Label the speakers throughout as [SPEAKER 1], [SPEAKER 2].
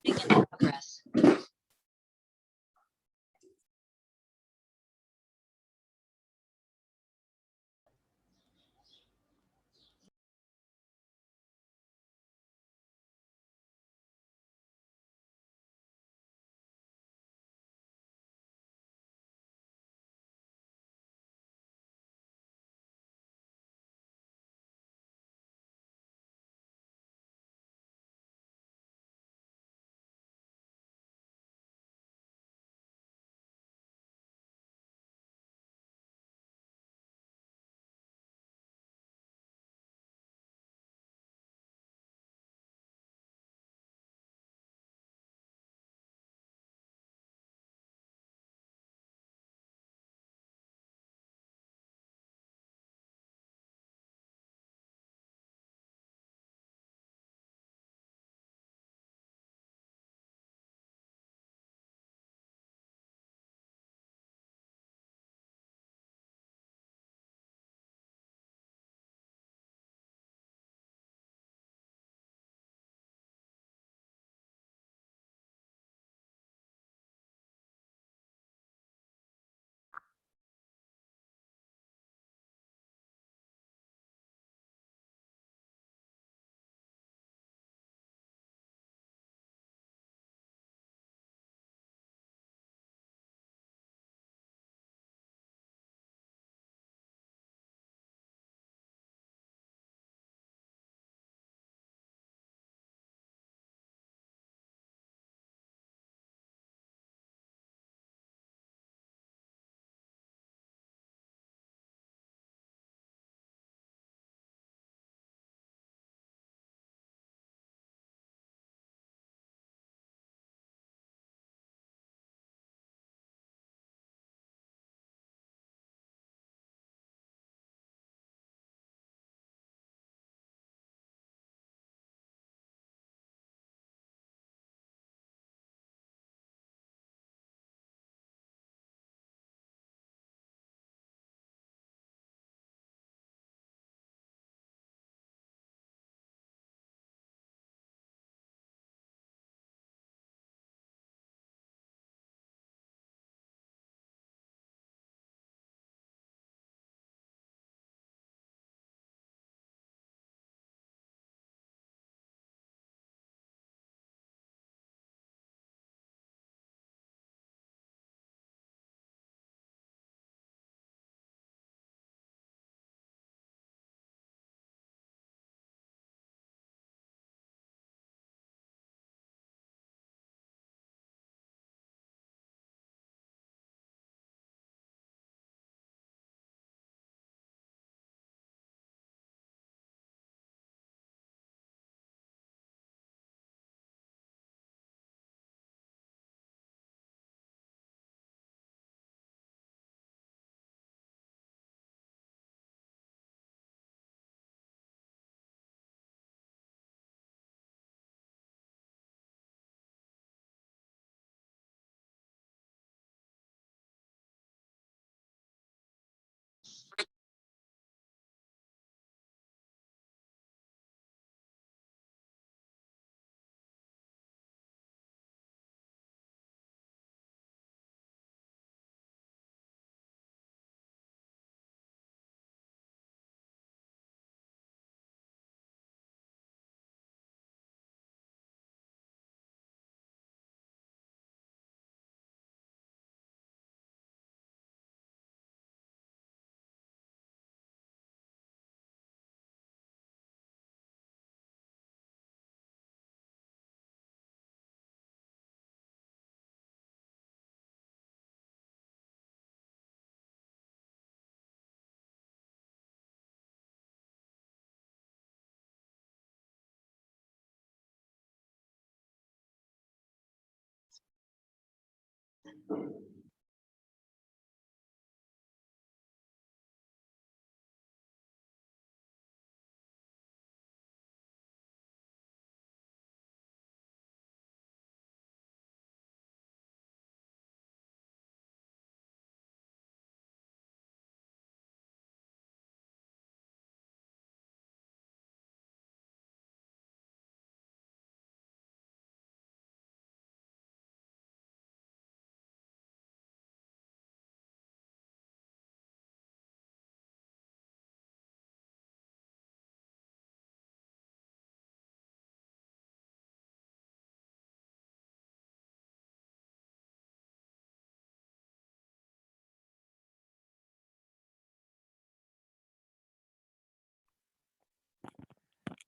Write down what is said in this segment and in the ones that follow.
[SPEAKER 1] Recording in progress.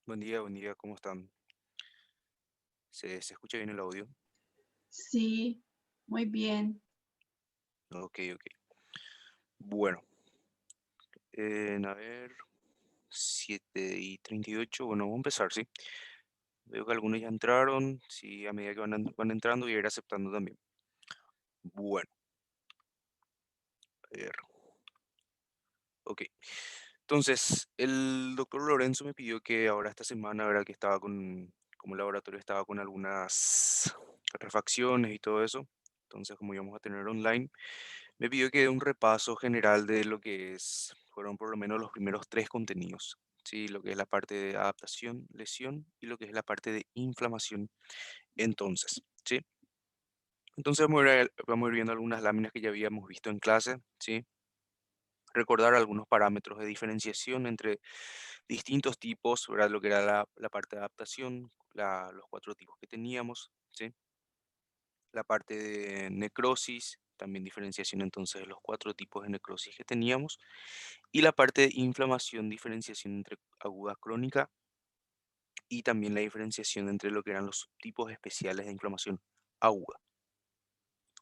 [SPEAKER 1] buen día, ¿cómo están? ¿Se escucha bien el audio?
[SPEAKER 2] Sí, muy bien.
[SPEAKER 1] Ok, ok. Bueno, a ver, 7:38. Bueno, vamos a empezar, ¿sí? Veo que algunos ya entraron, sí, a medida que van entrando y ir aceptando también. Bueno, a ver, ok. Entonces, el doctor Lorenzo me pidió que ahora esta semana, ¿verdad? Que estaba como el laboratorio estaba con algunas refacciones y todo eso. Entonces, como íbamos a tener online, me pidió que dé un repaso general de lo que fueron por lo menos los primeros tres contenidos, ¿sí? Lo que es la parte de adaptación, lesión y lo que es la parte de inflamación. Entonces, ¿sí? Entonces vamos a ir viendo algunas láminas que ya habíamos visto en clase, ¿sí? Recordar algunos parámetros de diferenciación entre distintos tipos, ¿verdad? Lo que era la parte de adaptación, los cuatro tipos que teníamos, ¿sí? La parte de necrosis, también diferenciación entonces de los cuatro tipos de necrosis que teníamos. Y la parte de inflamación, diferenciación entre aguda crónica y también la diferenciación entre lo que eran los subtipos especiales de inflamación aguda.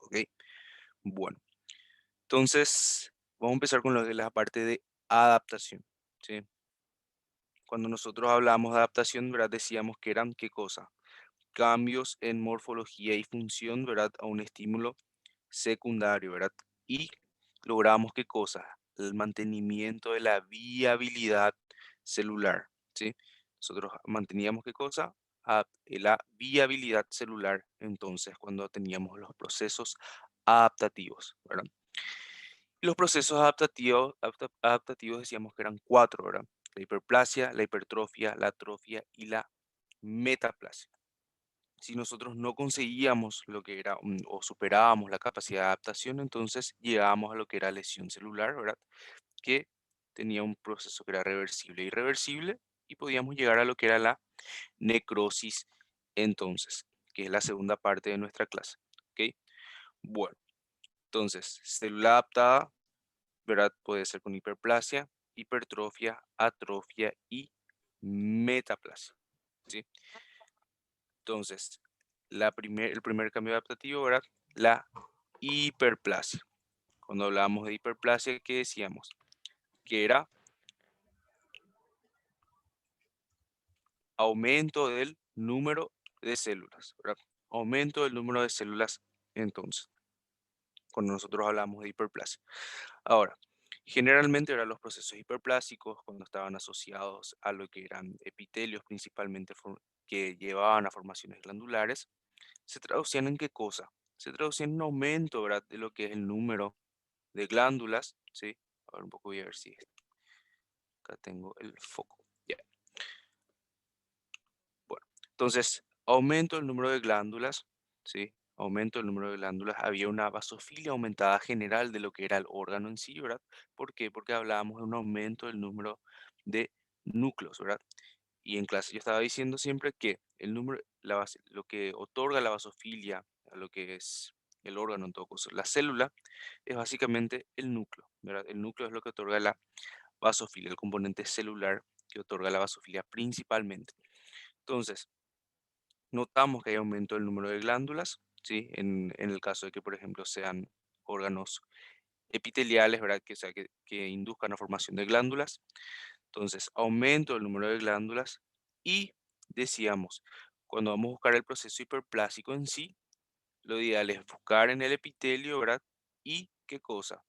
[SPEAKER 1] ¿Ok? Bueno, entonces vamos a empezar con lo de la parte de adaptación. ¿Sí? Cuando nosotros hablamos de adaptación, ¿verdad? Decíamos que eran qué cosa? Cambios en morfología y función, ¿verdad? A un estímulo secundario, ¿verdad? Y logramos qué cosa? El mantenimiento de la viabilidad celular, ¿sí? Nosotros manteníamos qué cosa? La viabilidad celular, entonces, cuando teníamos los procesos adaptativos, ¿verdad? Y los procesos adaptativos decíamos que eran cuatro, ¿verdad? La hiperplasia, la hipertrofia, la atrofia y la metaplasia. Si nosotros no conseguíamos lo que era o superábamos la capacidad de adaptación, entonces llegábamos a lo que era lesión celular, ¿verdad? Que tenía un proceso que era reversible e irreversible y podíamos llegar a lo que era la necrosis entonces, que es la segunda parte de nuestra clase, ¿ok? Bueno, entonces, célula adaptada, ¿verdad? Puede ser con hiperplasia, hipertrofia, atrofia y metaplasia, ¿sí? Entonces, el primer cambio adaptativo, ¿verdad? La hiperplasia. Cuando hablábamos de hiperplasia, ¿qué decíamos? Que era aumento del número de células, ¿verdad? Aumento del número de células, entonces, cuando nosotros hablamos de hiperplasia. Ahora, generalmente eran los procesos hiperplásicos cuando estaban asociados a lo que eran epitelios principalmente que llevaban a formaciones glandulares, se traducían en qué cosa? Se traducían en un aumento, ¿verdad? De lo que es el número de glándulas, ¿sí? A ver, un poco voy a ver si acá tengo el foco. Ya, bueno. Entonces, aumento el número de glándulas, ¿sí? Aumento el número de glándulas. Había una basofilia aumentada general de lo que era el órgano en sí, ¿verdad? ¿Por qué? Porque hablábamos de un aumento del número de núcleos, ¿verdad? Y en clase yo estaba diciendo siempre que el número, lo que otorga la basofilia a lo que es el órgano en todo caso, la célula, es básicamente el núcleo, ¿verdad? El núcleo es lo que otorga la basofilia, el componente celular que otorga la basofilia principalmente. Entonces, notamos que hay aumento del número de glándulas, ¿sí? En el caso de que, por ejemplo, sean órganos epiteliales, ¿verdad? Que, sea, que induzcan la formación de glándulas. Entonces, aumento del número de glándulas y decíamos, cuando vamos a buscar el proceso hiperplásico en sí, lo ideal es buscar en el epitelio, ¿verdad? Y qué cosa,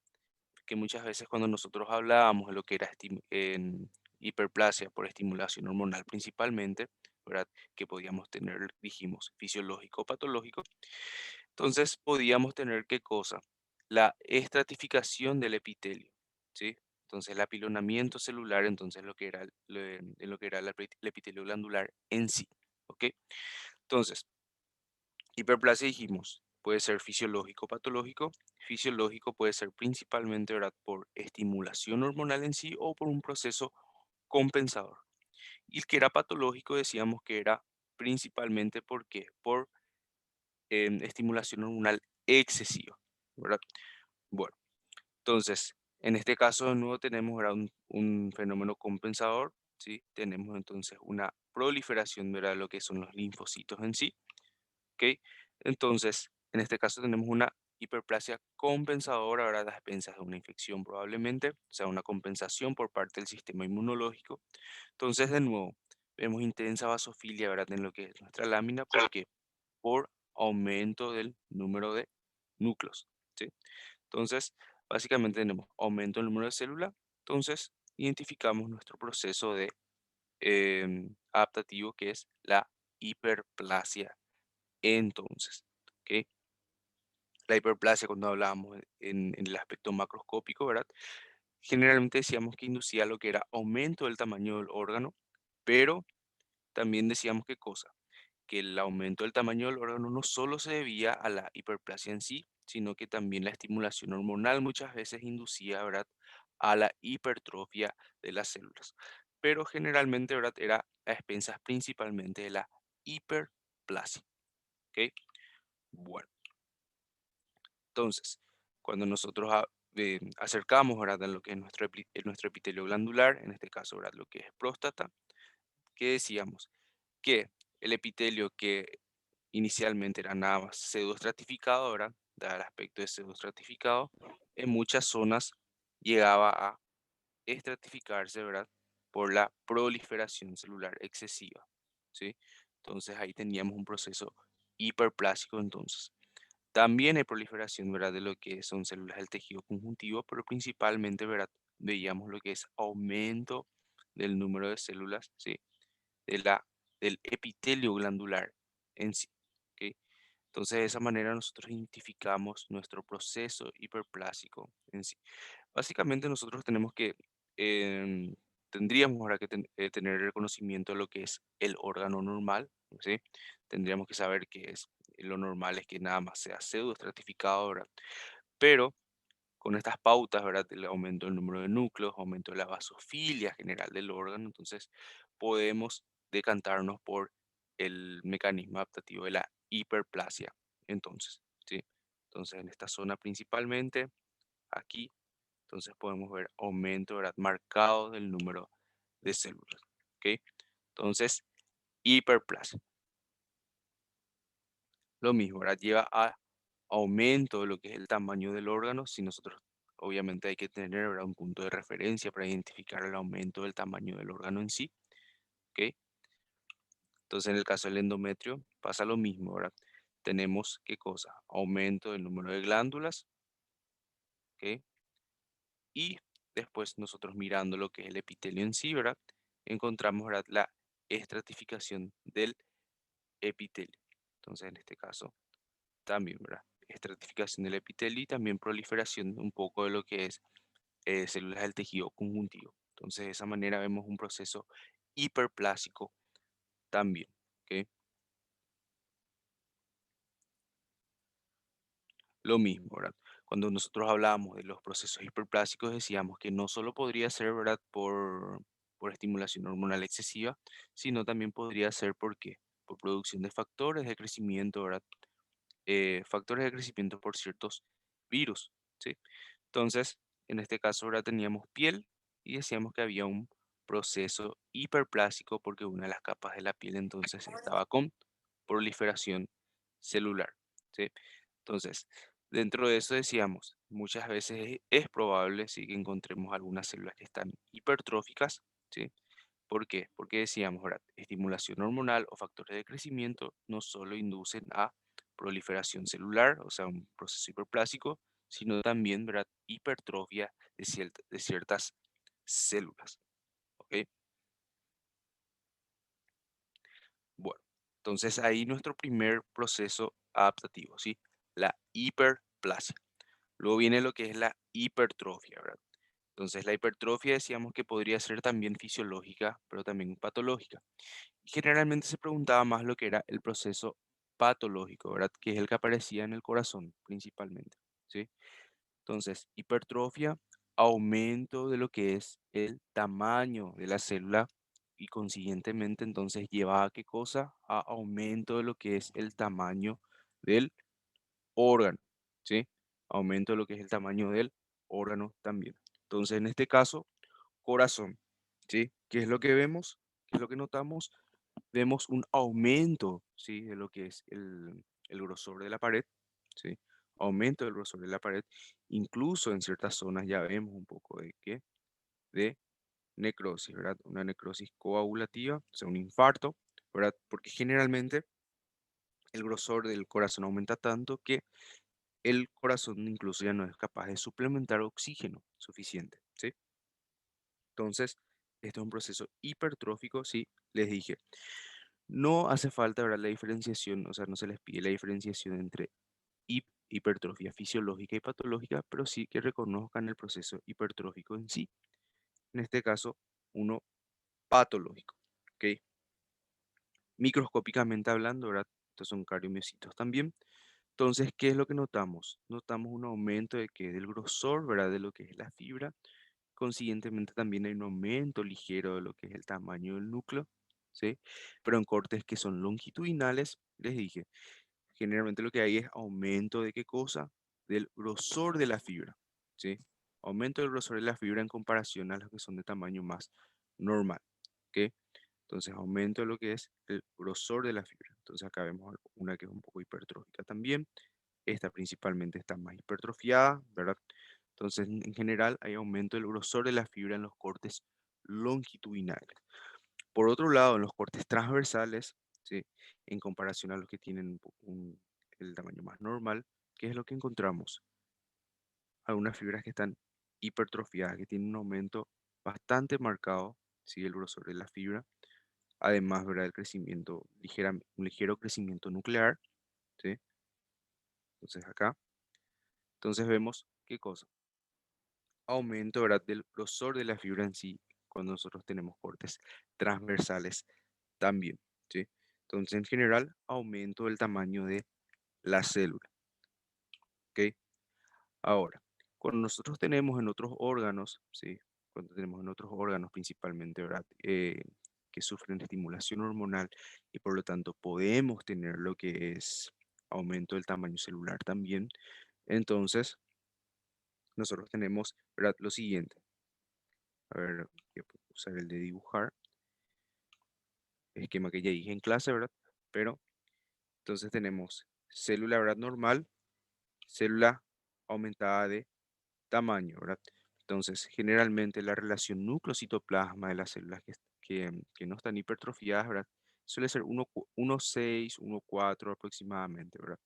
[SPEAKER 1] que muchas veces cuando nosotros hablábamos de lo que era en hiperplasia por estimulación hormonal principalmente, ¿verdad? Que podíamos tener, dijimos, fisiológico o patológico, entonces podíamos tener qué cosa, la estratificación del epitelio, ¿sí? Entonces el apilonamiento celular, entonces lo que era, en lo que era el epitelio glandular en sí, ¿ok? Entonces, hiperplasia dijimos, puede ser fisiológico o patológico. Fisiológico puede ser principalmente, ¿verdad? Por estimulación hormonal en sí o por un proceso compensador. Y el que era patológico decíamos que era principalmente ¿por qué? Por estimulación hormonal excesiva, ¿verdad? Bueno, entonces, en este caso de nuevo tenemos, ¿verdad? Un fenómeno compensador. ¿sí? Tenemos entonces una proliferación, ¿verdad? De lo que son los linfocitos en sí, ¿ok? Entonces, en este caso tenemos una hiperplasia compensadora, ¿verdad? A expensas de una infección probablemente, o sea, una compensación por parte del sistema inmunológico. Entonces, de nuevo, vemos intensa vasofilia, ¿verdad? En lo que es nuestra lámina, ¿por qué? Por aumento del número de núcleos, ¿sí? Entonces, básicamente tenemos aumento del número de células, entonces identificamos nuestro proceso de adaptativo que es la hiperplasia. Entonces, ¿ok? La hiperplasia, cuando hablábamos en el aspecto macroscópico, ¿verdad? Generalmente decíamos que inducía lo que era aumento del tamaño del órgano, pero también decíamos qué cosa, que el aumento del tamaño del órgano no solo se debía a la hiperplasia en sí, sino que también la estimulación hormonal muchas veces inducía, ¿verdad?, a la hipertrofia de las células. Pero generalmente, ¿verdad?, era a expensas principalmente de la hiperplasia. ¿Ok? Bueno, entonces, cuando nosotros acercamos, ¿verdad?, a lo que es nuestro epitelio glandular, en este caso, ¿verdad?, lo que es próstata, ¿qué decíamos? Que el epitelio que inicialmente era nada más pseudoestratificado, ¿verdad? Dado el aspecto de pseudoestratificado, en muchas zonas llegaba a estratificarse, ¿verdad? Por la proliferación celular excesiva, ¿sí? Entonces ahí teníamos un proceso hiperplásico entonces. También hay proliferación, ¿verdad? De lo que son células del tejido conjuntivo, pero principalmente, ¿verdad? Veíamos lo que es aumento del número de células, ¿sí? de la, del epitelio glandular en sí. ¿Ok? Entonces, de esa manera nosotros identificamos nuestro proceso hiperplásico en sí. Básicamente nosotros tenemos que, em, tendríamos ahora que tener el reconocimiento de lo que es el órgano normal, ¿sí? Tendríamos que saber que es, lo normal es que nada más sea pseudoestratificado, ¿verdad? Pero con estas pautas, ¿verdad? El aumento del número de núcleos, aumento de la basofilia general del órgano, entonces podemos decantarnos por el mecanismo adaptativo de la hiperplasia. Entonces, ¿sí? Entonces, en esta zona principalmente, aquí, entonces podemos ver aumento, ¿verdad? Marcado del número de células, ¿ok? Entonces, hiperplasia. Lo mismo, ¿verdad? Lleva a aumento de lo que es el tamaño del órgano. Si nosotros, obviamente hay que tener, ¿verdad?, un punto de referencia para identificar el aumento del tamaño del órgano en sí, ¿ok? Entonces, en el caso del endometrio pasa lo mismo, ¿verdad? Tenemos, ¿qué cosa? Aumento del número de glándulas, ¿ok? Y después nosotros mirando lo que es el epitelio en sí, ¿verdad? Encontramos, ¿verdad?, la estratificación del epitelio. Entonces, en este caso, también, ¿verdad? Estratificación del epitelio y también proliferación un poco de lo que es células del tejido conjuntivo. Entonces, de esa manera vemos un proceso hiperplásico también. ¿Ok? Lo mismo, ¿verdad? Cuando nosotros hablábamos de los procesos hiperplásicos, decíamos que no solo podría ser, ¿verdad?, por estimulación hormonal excesiva, sino también podría ser ¿por qué? Por producción de factores de crecimiento, ¿verdad? Factores de crecimiento por ciertos virus, ¿sí? Entonces, en este caso ahora teníamos piel y decíamos que había un proceso hiperplásico porque una de las capas de la piel entonces estaba con proliferación celular, ¿sí? Entonces, dentro de eso decíamos, muchas veces es probable, sí, que encontremos algunas células que están hipertróficas, ¿sí? ¿Por qué? Porque decíamos, ¿verdad? Estimulación hormonal o factores de crecimiento no solo inducen a proliferación celular, o sea, un proceso hiperplásico, sino también, ¿verdad?, hipertrofia de ciertas células. ¿Ok? Bueno, entonces ahí nuestro primer proceso adaptativo, ¿sí? La hiperplasia. Luego viene lo que es la hipertrofia, ¿verdad? Entonces la hipertrofia decíamos que podría ser también fisiológica, pero también patológica. Y generalmente se preguntaba más lo que era el proceso patológico, ¿verdad? Que es el que aparecía en el corazón principalmente, ¿sí? Entonces, hipertrofia, aumento de lo que es el tamaño de la célula y consiguientemente entonces lleva a qué cosa? A aumento de lo que es el tamaño del órgano, ¿sí? Aumento de lo que es el tamaño del órgano también. Entonces, en este caso, corazón. ¿sí? ¿Qué es lo que vemos? ¿Qué es lo que notamos? Vemos un aumento, ¿sí? De lo que es el grosor de la pared, ¿sí? Aumento del grosor de la pared. Incluso en ciertas zonas ya vemos un poco de qué, de necrosis, ¿verdad? Una necrosis coagulativa, o sea, un infarto, ¿verdad? Porque generalmente el grosor del corazón aumenta tanto que el corazón incluso ya no es capaz de suplementar oxígeno suficiente, ¿sí? Entonces, esto es un proceso hipertrófico, sí, les dije. No hace falta, ¿verdad? La diferenciación, o sea, no se les pide la diferenciación entre hipertrofia fisiológica y patológica, pero sí que reconozcan el proceso hipertrófico en sí. En este caso, uno patológico, ¿ok? Microscópicamente hablando, ¿verdad? Estos son cardiomiocitos también. Entonces, ¿qué es lo que notamos? Notamos un aumento de que del grosor, ¿verdad? De lo que es la fibra. Consiguientemente también hay un aumento ligero de lo que es el tamaño del núcleo, ¿sí? Pero en cortes que son longitudinales, les dije, generalmente lo que hay es aumento de qué cosa? Del grosor de la fibra, ¿sí? Aumento del grosor de la fibra en comparación a los que son de tamaño más normal, ¿ok? Entonces, aumento de lo que es el grosor de la fibra. Entonces, acá vemos una que es un poco hipertrófica también. Esta principalmente está más hipertrofiada, ¿verdad? Entonces, en general, hay aumento del grosor de la fibra en los cortes longitudinales. Por otro lado, en los cortes transversales, ¿sí? En comparación a los que tienen el tamaño más normal, ¿qué es lo que encontramos? Algunas fibras que están hipertrofiadas, que tienen un aumento bastante marcado, ¿sí? El grosor de la fibra. Además, ¿verdad? El crecimiento, un ligero crecimiento nuclear, ¿sí? Entonces acá, entonces vemos, ¿qué cosa? Aumento, ¿verdad? Del grosor de la fibra en sí, cuando nosotros tenemos cortes transversales también, ¿sí? Entonces, en general, aumento del tamaño de la célula, ¿ok? Ahora, cuando nosotros tenemos en otros órganos, ¿sí? Cuando tenemos en otros órganos principalmente, ¿verdad? Que sufren estimulación hormonal y por lo tanto podemos tener lo que es aumento del tamaño celular también, entonces nosotros tenemos, ¿verdad? Lo siguiente. A ver, voy a usar el de dibujar, esquema que ya dije en clase, ¿verdad? Pero entonces tenemos célula, ¿verdad? Normal, célula aumentada de tamaño, ¿verdad? Entonces, generalmente la relación núcleo-citoplasma de las células que no están hipertrofiadas, ¿verdad? Suele ser 1,6, 1,4 aproximadamente, ¿verdad?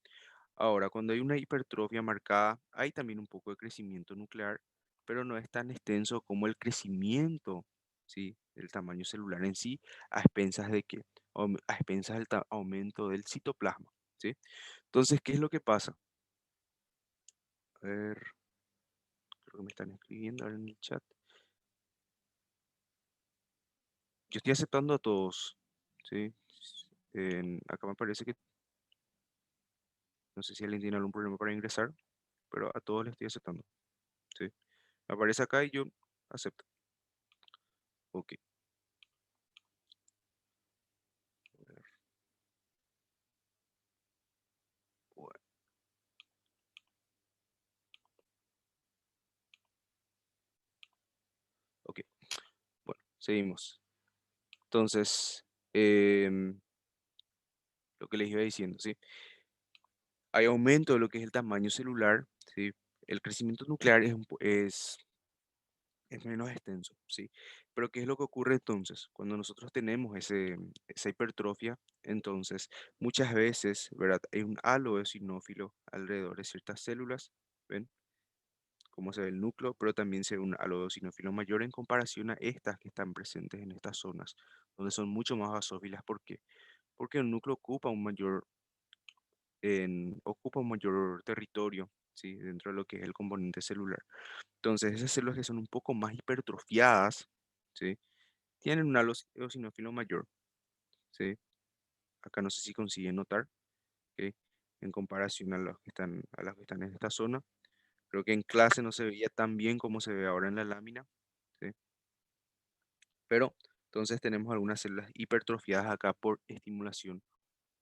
[SPEAKER 1] Ahora, cuando hay una hipertrofia marcada, hay también un poco de crecimiento nuclear, pero no es tan extenso como el crecimiento, ¿sí? Del tamaño celular en sí, a expensas de que, a expensas del aumento del citoplasma, ¿sí? Entonces, ¿qué es lo que pasa? A ver, creo que me están escribiendo ahora en el chat. Yo estoy aceptando a todos, ¿sí? Acá me parece que, no sé si alguien tiene algún problema para ingresar, pero a todos les estoy aceptando, ¿sí? Me aparece acá y yo acepto. Ok, a ver, bueno, ok, bueno, seguimos. Entonces, lo que les iba diciendo, ¿sí? Hay aumento de lo que es el tamaño celular, ¿sí? El crecimiento nuclear es menos extenso, ¿sí? Pero ¿qué es lo que ocurre entonces? Cuando nosotros tenemos esa hipertrofia, entonces muchas veces, ¿verdad? Hay un halo eosinófilo alrededor de ciertas células, ¿ven? Como se ve el núcleo, pero también se ve un halo eosinófilo mayor en comparación a estas que están presentes en estas zonas, donde son mucho más basófilas. ¿Por qué? Porque el núcleo ocupa un mayor territorio, ¿sí? Dentro de lo que es el componente celular. Entonces, esas células que son un poco más hipertrofiadas, ¿sí? Tienen un halo eosinófilo mayor, ¿sí? Acá no sé si consiguen notar, ¿ok? En comparación a las que están en esta zona. Creo que en clase no se veía tan bien como se ve ahora en la lámina, ¿sí? Pero entonces tenemos algunas células hipertrofiadas acá por estimulación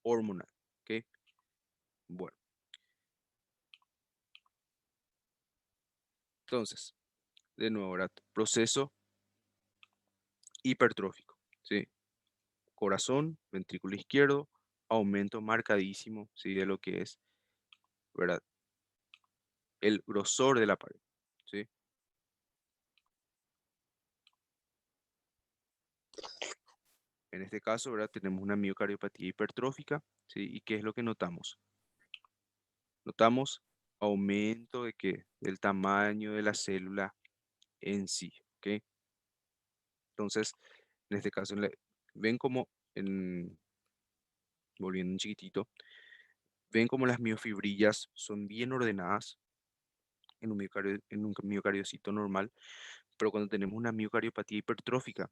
[SPEAKER 1] hormonal, ¿ok? Bueno, entonces, de nuevo, ahora, proceso hipertrófico, ¿sí? Corazón, ventrículo izquierdo, aumento marcadísimo, ¿sí? De lo que es, ¿verdad? El grosor de la pared, ¿sí? En este caso, ¿verdad? Tenemos una miocardiopatía hipertrófica, ¿sí? ¿Y qué es lo que notamos? Notamos aumento de qué? Del tamaño de la célula en sí, ¿ok? Entonces, en este caso, ven como, volviendo un chiquitito, ven como las miofibrillas son bien ordenadas en un miocardiocito normal, pero cuando tenemos una miocardiopatía hipertrófica,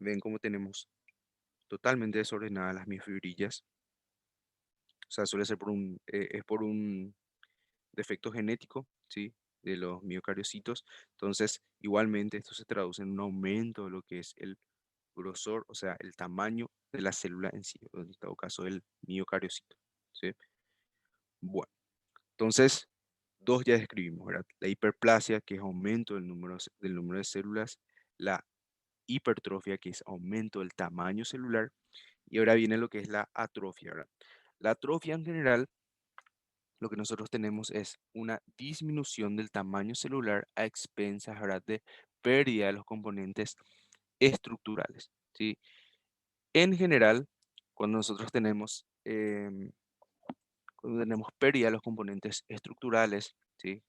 [SPEAKER 1] ven como tenemos totalmente desordenadas las miofibrillas. O sea, suele ser es por un defecto genético, ¿sí? De los miocardiocitos. Entonces, igualmente esto se traduce en un aumento de lo que es el grosor, o sea, el tamaño de la célula en sí, o en todo caso el miocardiocito, ¿sí? Bueno, entonces, dos ya describimos, ¿verdad? La hiperplasia, que es aumento del número de células, la hipertrofia, que es aumento del tamaño celular, y ahora viene lo que es la atrofia, ¿verdad? La atrofia en general, lo que nosotros tenemos es una disminución del tamaño celular a expensas, ¿verdad? De pérdida de los componentes estructurales, ¿sí? En general, cuando nosotros cuando tenemos pérdida de los componentes estructurales, ¿sí?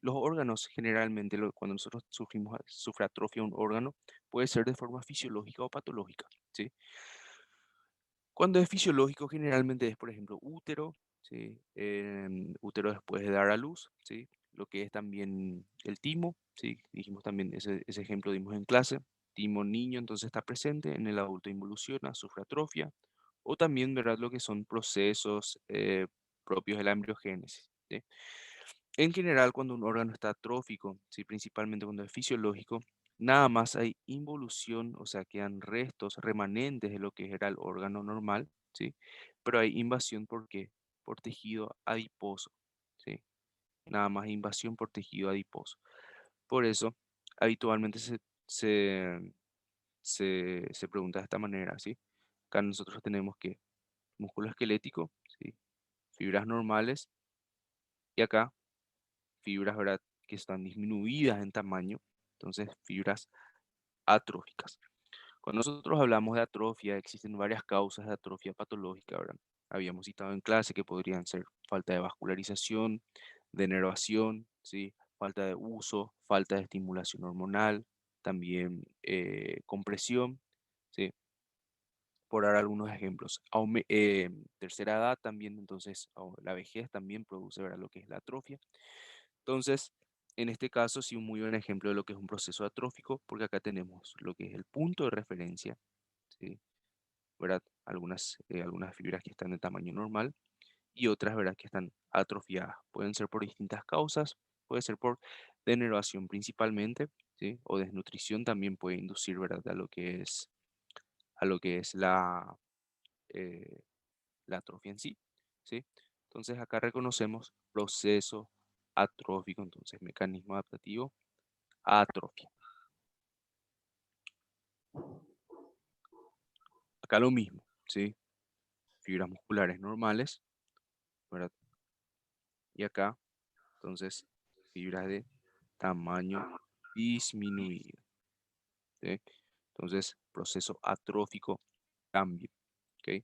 [SPEAKER 1] Los órganos generalmente, cuando nosotros sufre atrofia de un órgano, puede ser de forma fisiológica o patológica, ¿sí? Cuando es fisiológico, generalmente es, por ejemplo, útero, ¿sí? Útero después de dar a luz, ¿sí? Lo que es también el timo, ¿sí? Dijimos también, ese ejemplo dimos en clase. Timo niño, entonces está presente, en el adulto involuciona, sufre atrofia, o también, ¿verdad? Lo que son procesos propios de la embriogénesis, ¿sí? En general, cuando un órgano está atrófico, ¿sí? Principalmente cuando es fisiológico, nada más hay involución, o sea, quedan restos, remanentes de lo que era el órgano normal, ¿sí? Pero hay invasión, ¿por qué? Por tejido adiposo, ¿sí? Nada más invasión por tejido adiposo. Por eso, habitualmente se, se pregunta de esta manera, ¿sí? Acá nosotros tenemos que músculo esquelético, ¿sí? Fibras normales, y acá fibras, ¿verdad? Que están disminuidas en tamaño, entonces fibras atróficas. Cuando nosotros hablamos de atrofia, existen varias causas de atrofia patológica, ¿verdad? Habíamos citado en clase que podrían ser falta de vascularización, denervación, ¿sí? Falta de uso, falta de estimulación hormonal, también compresión, ¿sí? Por dar algunos ejemplos. Tercera edad también, entonces, la vejez también produce, ¿verdad? Lo que es la atrofia. Entonces, en este caso, sí, un muy buen ejemplo de lo que es un proceso atrófico, porque acá tenemos lo que es el punto de referencia, ¿sí? ¿Verdad? Algunas fibras que están de tamaño normal y otras, ¿verdad? Que están atrofiadas. Pueden ser por distintas causas, puede ser por denervación principalmente, ¿sí? O desnutrición también puede inducir, ¿verdad? A lo que es eh, la atrofia en sí, ¿sí? Entonces acá reconocemos proceso atrófico, entonces mecanismo adaptativo, atrofia. Acá lo mismo, ¿sí? Fibras musculares normales, ¿verdad? Y acá, entonces, fibras de tamaño disminuido, ¿sí? Entonces, proceso atrófico, cambio, ¿ok?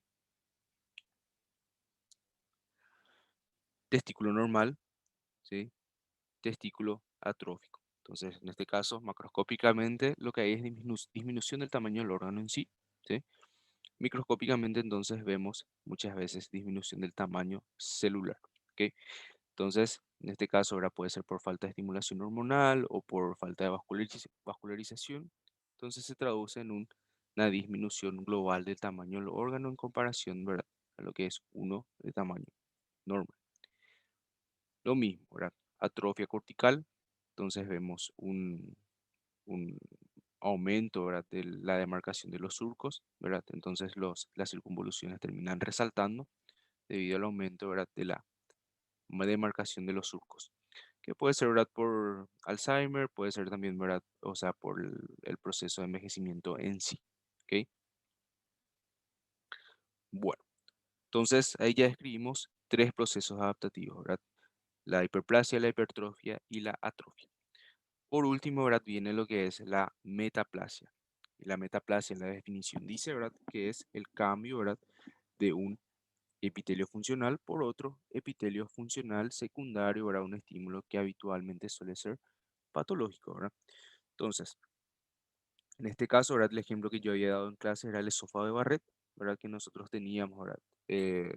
[SPEAKER 1] Testículo normal, ¿sí? Testículo atrófico. Entonces, en este caso, macroscópicamente, lo que hay es disminución del tamaño del órgano en sí, ¿sí? Microscópicamente, entonces, vemos muchas veces disminución del tamaño celular, ¿ok? Entonces, en este caso, ahora puede ser por falta de estimulación hormonal o por falta de vascularización. Entonces, se traduce en una disminución global del tamaño del órgano en comparación, ¿verdad? A lo que es uno de tamaño normal. Lo mismo, ¿verdad? Atrofia cortical. Entonces, vemos un aumento, ¿verdad? De la demarcación de los surcos, ¿verdad? Entonces, las circunvoluciones terminan resaltando debido al aumento, ¿verdad? De la demarcación de los surcos. que puede ser, ¿verdad? Por Alzheimer, puede ser también, ¿verdad? O sea, por el proceso de envejecimiento en sí, ¿ok? Bueno, entonces ahí ya describimos tres procesos adaptativos, ¿verdad? La hiperplasia, la hipertrofia y la atrofia. Por último, ¿verdad? Viene lo que es la metaplasia. Y la metaplasia en la definición dice, ¿verdad? Que es el cambio, ¿verdad? De un epitelio funcional por otro epitelio funcional secundario, ¿verdad? Un estímulo que habitualmente suele ser patológico, ¿verdad? Entonces, en este caso, ¿verdad? El ejemplo que yo había dado en clase era el esófago de Barrett, ¿verdad? Que nosotros teníamos, ¿verdad? Eh,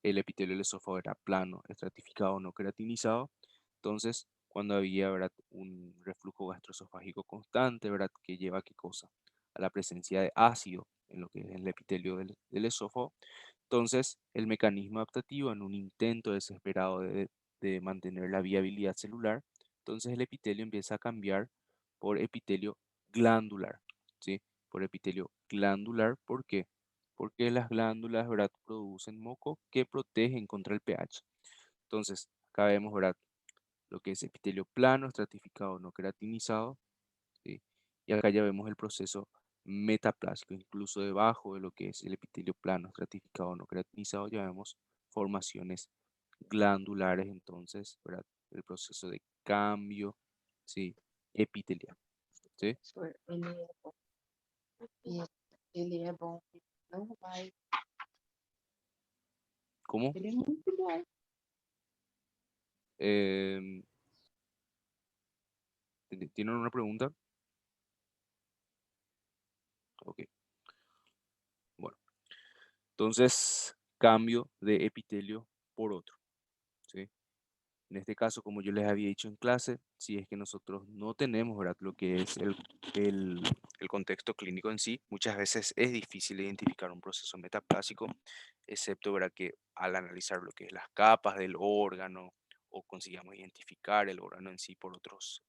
[SPEAKER 1] el epitelio del esófago era plano, estratificado, no queratinizado. Entonces, cuando había, ¿verdad? Un reflujo gastroesofágico constante, ¿verdad? Que lleva a qué cosa? A la presencia de ácido en lo que es el epitelio del esófago. Entonces, el mecanismo adaptativo en un intento desesperado de mantener la viabilidad celular, entonces el epitelio empieza a cambiar por epitelio glandular, ¿sí? Por epitelio glandular, ¿por qué? Porque las glándulas, ¿verdad? Producen moco que protegen contra el pH. Entonces, acá vemos, ¿verdad? Lo que es epitelio plano, estratificado, no queratinizado, ¿sí? Y acá ya vemos el proceso metaplásico, incluso debajo de lo que es el epitelio plano, estratificado, no queratinizado, ya vemos formaciones glandulares, entonces, ¿verdad? El proceso de cambio, ¿sí? Epitelial, ¿sí?
[SPEAKER 3] Professor, ele é bom, não vai.
[SPEAKER 1] ¿Cómo?
[SPEAKER 3] Ele é muito bom.
[SPEAKER 1] Em, ¿Tienen una pregunta? Ok, bueno. Entonces, cambio de epitelio por otro, ¿sí? En este caso, como yo les había dicho en clase, si es que nosotros no tenemos, ¿verdad? Lo que es el- el contexto clínico en sí, muchas veces es difícil identificar un proceso metaplásico, excepto, ¿verdad? Que al analizar lo que es las capas del órgano o consigamos identificar el órgano en sí por otros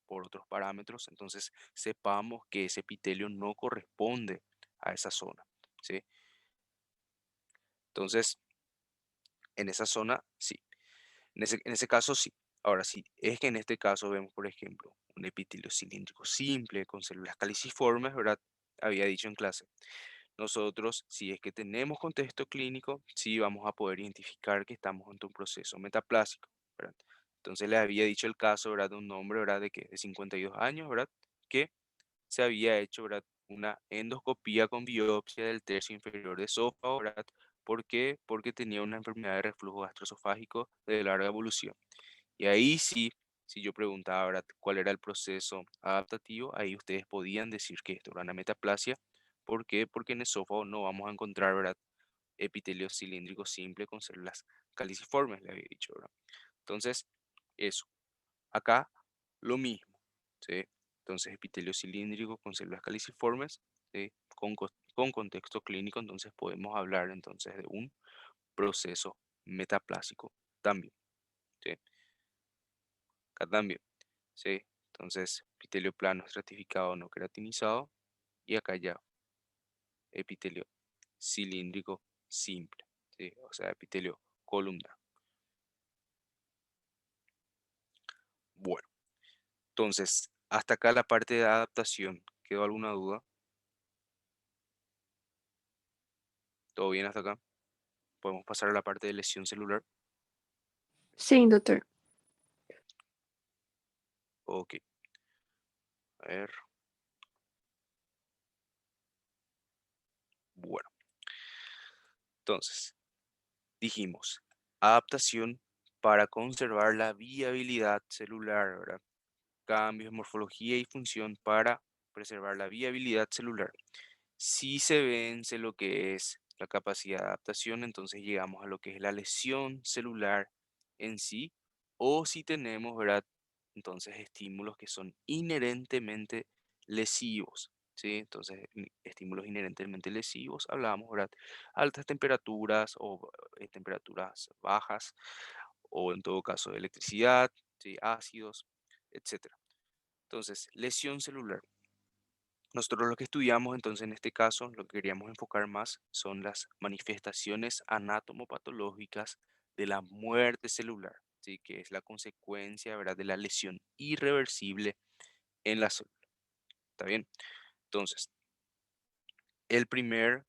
[SPEAKER 1] parámetros, entonces sepamos que ese epitelio no corresponde a esa zona, ¿sí? Entonces, en esa zona, sí. En ese caso, sí. Ahora, sí, es que en este caso vemos, por ejemplo, un epitelio cilíndrico simple con células caliciformes, ¿verdad? Había dicho en clase. Nosotros, si es que tenemos contexto clínico, sí vamos a poder identificar que estamos ante un proceso metaplásico, ¿verdad? Entonces les había dicho el caso, ¿verdad? De un hombre, ¿verdad? De 52 años, ¿verdad? Que se había hecho, ¿verdad? Una endoscopía con biopsia del tercio inferior de esófago, ¿verdad? ¿Por qué? Porque tenía una enfermedad de reflujo gastroesofágico de larga evolución. Y ahí sí, si yo preguntaba, ¿verdad? ¿Cuál era el proceso adaptativo? Ahí ustedes podían decir que esto era una metaplasia. ¿Por qué? Porque en esófago no vamos a encontrar, ¿verdad? Epitelio cilíndrico simple con células caliciformes, le había dicho, ¿verdad? Entonces, eso. Acá lo mismo, ¿sí? Entonces, epitelio cilíndrico con células caliciformes, ¿sí? Con contexto clínico, entonces podemos hablar entonces de un proceso metaplásico también, ¿sí? Acá también, ¿sí? Entonces, epitelio plano estratificado no queratinizado y acá ya epitelio cilíndrico simple, ¿sí? O sea, epitelio columnar. Bueno, entonces, hasta acá la parte de adaptación. ¿Quedó alguna duda? ¿Todo bien hasta acá? Podemos pasar a la parte de lesión celular.
[SPEAKER 4] Sim, doutor.
[SPEAKER 1] Ok, a ver. Bueno, entonces, dijimos, adaptación para conservar la viabilidad celular, ¿verdad? Cambios en morfología y función para preservar la viabilidad celular. Si se vence lo que es la capacidad de adaptación, entonces llegamos a lo que es la lesión celular en sí, o si tenemos, ¿verdad? Entonces estímulos que son inherentemente lesivos, ¿sí? Entonces, estímulos inherentemente lesivos, hablábamos, ¿verdad? Altas temperaturas o temperaturas bajas, o en todo caso electricidad, ¿sí? Ácidos, etcétera. Entonces, lesión celular. Nosotros lo que estudiamos entonces en este caso, lo que queríamos enfocar más son las manifestaciones anatomopatológicas de la muerte celular. ¿sí? Que es la consecuencia, ¿verdad? De la lesión irreversible en la célula. ¿Está bien? Entonces, el primer,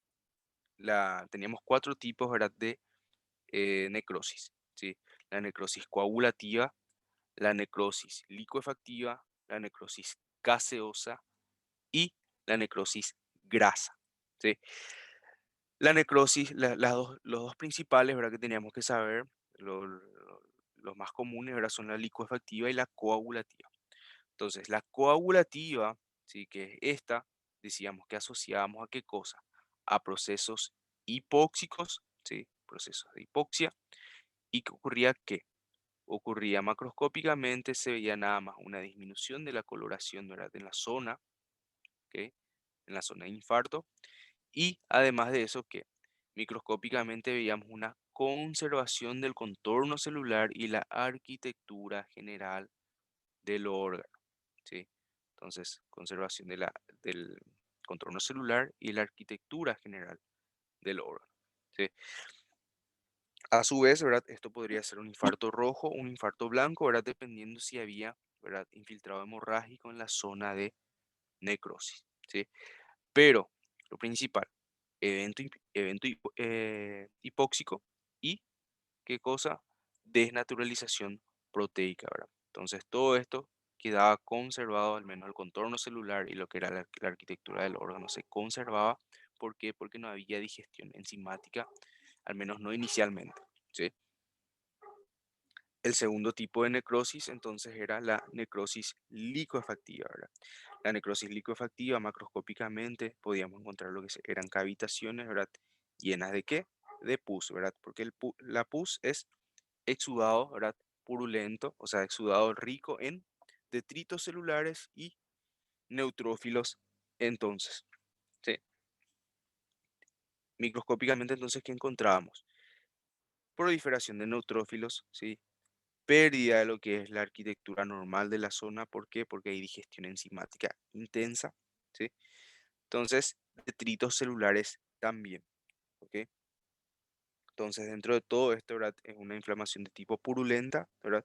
[SPEAKER 1] teníamos 4 tipos, ¿verdad? De necrosis, ¿sí? La necrosis coagulativa, la necrosis licuefactiva, la necrosis gaseosa y la necrosis grasa, ¿sí? La necrosis, los dos principales, ¿verdad? Que teníamos que saber, los más comunes, ¿verdad? Son la licuefactiva y la coagulativa. Entonces, la coagulativa, ¿sí? Que es esta, decíamos que asociábamos a qué cosa? A procesos hipóxicos, ¿sí? Procesos de hipoxia. ¿Y qué ocurría? ¿Qué? Ocurría macroscópicamente, se veía nada más una disminución de la coloración, ¿verdad? En la zona, ¿ok? En la zona de infarto. Y además de eso, que microscópicamente veíamos una conservación del contorno celular y la arquitectura general del órgano, ¿sí? Entonces, conservación del contorno celular y la arquitectura general del órgano, ¿sí? A su vez, ¿verdad? Esto podría ser un infarto rojo o un infarto blanco, ¿verdad? Dependiendo si había, ¿verdad? Infiltrado hemorrágico en la zona de necrosis, ¿sí? Pero lo principal, hipóxico y, ¿qué cosa? Desnaturalización proteica, ¿verdad? Entonces todo esto quedaba conservado, al menos el contorno celular y lo que era la arquitectura del órgano se conservaba. ¿Por qué? Porque no había digestión enzimática, al menos no inicialmente, ¿sí? El segundo tipo de necrosis entonces era la necrosis licuefactiva, ¿verdad? La necrosis licuefactiva macroscópicamente podíamos encontrar lo que eran cavitaciones, ¿verdad? ¿Llenas de qué? De pus, ¿verdad? Porque la pus es exudado, ¿verdad? Purulento, o sea, exudado rico en detritos celulares y neutrófilos. Entonces, ¿sí? Microscópicamente entonces, ¿qué encontrábamos? Proliferación de neutrófilos, ¿sí? Pérdida de lo que es la arquitectura normal de la zona. ¿Por qué? Porque hay digestión enzimática intensa, ¿sí? Entonces, detritos celulares también, ¿ok? Entonces, dentro de todo esto, ¿verdad? Es una inflamación de tipo purulenta, ¿verdad?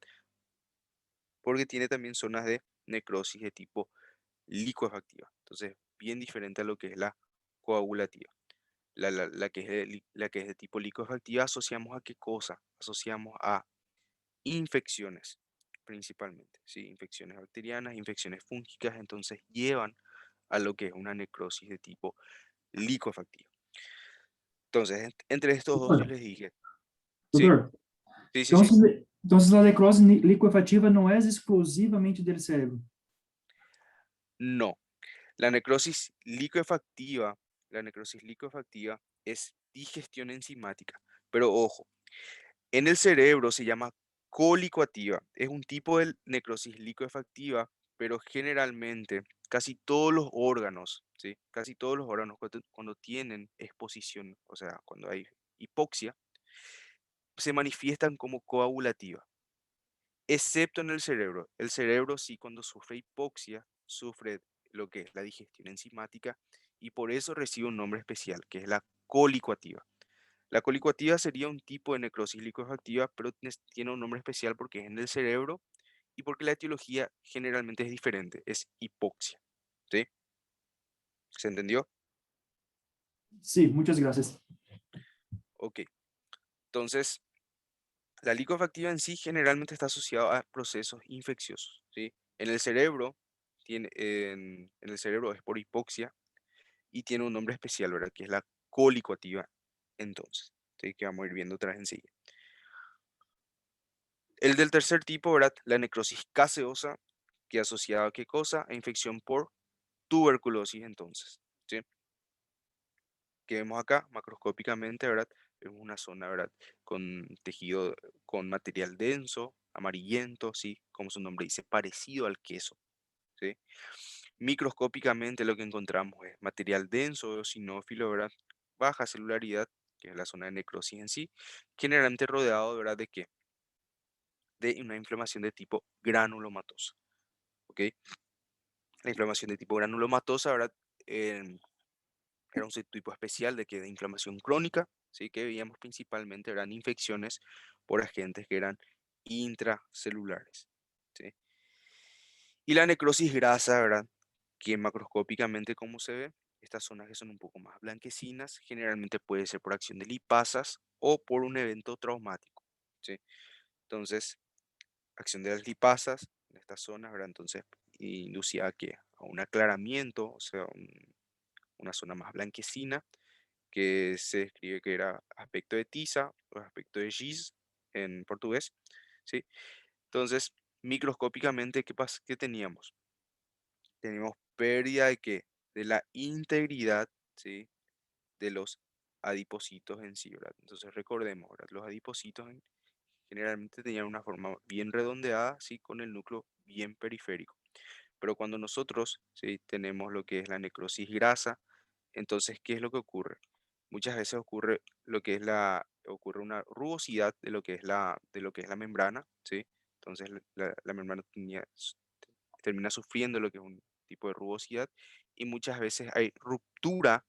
[SPEAKER 1] Porque tiene también zonas de necrosis de tipo licuefactiva. Entonces, bien diferente a lo que es la coagulativa. La que es la que es de tipo licuefactiva asociamos a qué cosa? Asociamos a infecciones, principalmente, ¿sí? Infecciones bacterianas, infecciones fúngicas, entonces llevan a lo que es una necrosis de tipo licuefactiva. Entonces, entre estos dos yo
[SPEAKER 5] Doutor,
[SPEAKER 1] les dije, sí,
[SPEAKER 5] doutor,
[SPEAKER 1] sí, sí,
[SPEAKER 5] então,
[SPEAKER 1] sí,
[SPEAKER 5] então a necrose liquefativa não é exclusivamente do cérebro.
[SPEAKER 1] no. La necrosis licuefactiva, la necrosis licuefactiva es digestión enzimática, pero ojo, en el cerebro se llama colicoactiva, es un tipo de necrosis licuefactiva, pero generalmente casi todos los órganos, ¿sí? Casi todos los órganos cuando tienen exposición, o sea, cuando hay hipoxia, se manifiestan como coagulativa, excepto en el cerebro. El cerebro sí, cuando sufre hipoxia, sufre lo que es la digestión enzimática y por eso recibe un nombre especial, que es la colicoactiva. La colicoactiva sería un tipo de necrosis licuefactiva, pero tiene un nombre especial porque es en el cerebro y porque la etiología generalmente es diferente, es hipoxia. ¿Sí? ¿Se entendió?
[SPEAKER 5] Sí, muchas gracias.
[SPEAKER 1] Ok. Entonces, la licuefactiva en sí generalmente está asociada a procesos infecciosos. ¿Sí? En el cerebro, en el cerebro es por hipoxia y tiene un nombre especial, ¿verdad? Que es la colicoactiva. Entonces, ¿sí? Que vamos a ir viendo otra vez enseguida. El del tercer tipo, ¿verdad? La necrosis caseosa, que asociada a qué cosa? A infección por tuberculosis, entonces, ¿sí? Que vemos acá macroscópicamente, ¿verdad? Es una zona, ¿verdad? Con tejido, con material denso, amarillento, ¿sí? Como su nombre dice, parecido al queso, ¿sí? Microscópicamente lo que encontramos es material denso, eosinófilo, ¿verdad? Baja celularidad, que es la zona de necrosis en sí, generalmente rodeado, ¿verdad? ¿De qué? De una inflamación de tipo granulomatosa, ¿ok? La inflamación de tipo granulomatosa, ¿verdad? Era un subtipo especial de inflamación crónica, ¿sí? Que veíamos principalmente eran infecciones por agentes que eran intracelulares, ¿sí? Y la necrosis grasa, ¿verdad? Que macroscópicamente, como se ve, estas zonas que son un poco más blanquecinas, generalmente puede ser por acción de lipasas o por un evento traumático, ¿sí? Entonces, acción de las lipasas en estas zonas, ¿verdad? Entonces, inducía a un aclaramiento, o sea, una zona más blanquecina, que se describe que era aspecto de tiza o aspecto de giz en portugués, ¿sí? Entonces, microscópicamente, ¿qué teníamos? Teníamos pérdida de qué? De la integridad, ¿sí? De los adipocitos en sí, ¿verdad? Entonces recordemos, ¿verdad? Los adipocitos generalmente tenían una forma bien redondeada, ¿sí? Con el núcleo bien periférico. Pero cuando nosotros, ¿sí? Tenemos lo que es la necrosis grasa, entonces, ¿qué es lo que ocurre? Muchas veces ocurre ocurre una rugosidad de lo que es la membrana, ¿sí? Entonces, la membrana termina sufriendo lo que es un tipo de rugosidad y muchas veces hay ruptura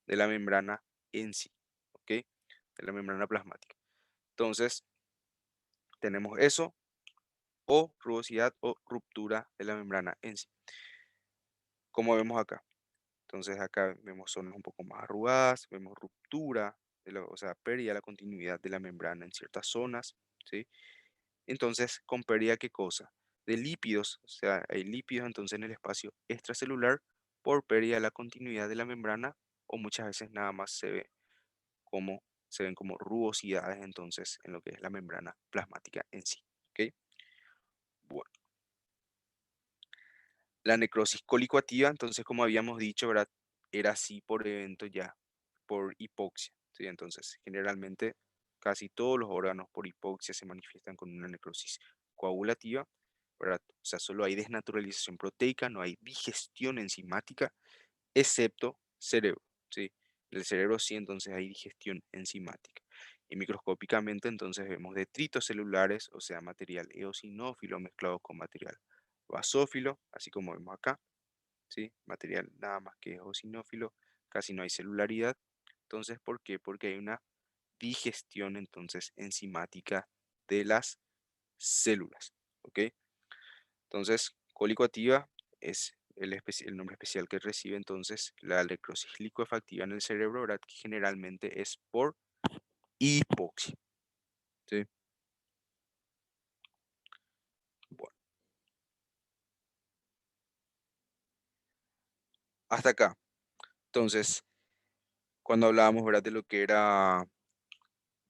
[SPEAKER 1] de la membrana en sí, ¿ok? De la membrana plasmática. Entonces, tenemos eso, o rugosidad o ruptura de la membrana en sí, como vemos acá. Entonces, acá vemos zonas un poco más arrugadas, vemos ruptura, o sea, pérdida de la continuidad de la membrana en ciertas zonas, ¿sí? Entonces, con pérdida, ¿qué cosa? De lípidos, o sea, hay lípidos entonces en el espacio extracelular por pérdida de la continuidad de la membrana, o muchas veces nada más como, se ven como rugosidades entonces en lo que es la membrana plasmática en sí, ¿ok? Bueno, la necrosis colicoactiva, entonces como habíamos dicho, ¿verdad? Era así por evento ya, por hipoxia, ¿sí? Entonces, generalmente casi todos los órganos por hipoxia se manifiestan con una necrosis coagulativa, ¿verdad? O sea, solo hay desnaturalización proteica, no hay digestión enzimática, excepto cerebro, ¿sí? En el cerebro sí, entonces hay digestión enzimática. Y microscópicamente entonces vemos detritos celulares, o sea, material eosinófilo mezclado con material basófilo, así como vemos acá, ¿sí? Material nada más que eosinófilo, casi no hay celularidad. Entonces, ¿por qué? Porque hay una digestión entonces enzimática de las células, ¿ok? Entonces, cólico-activa es el nombre especial que recibe entonces la necrosis licuefactiva en el cerebro, ¿verdad? Que generalmente es por hipoxia, ¿sí? Bueno, hasta acá. Entonces, cuando hablábamos, ¿verdad? De lo que era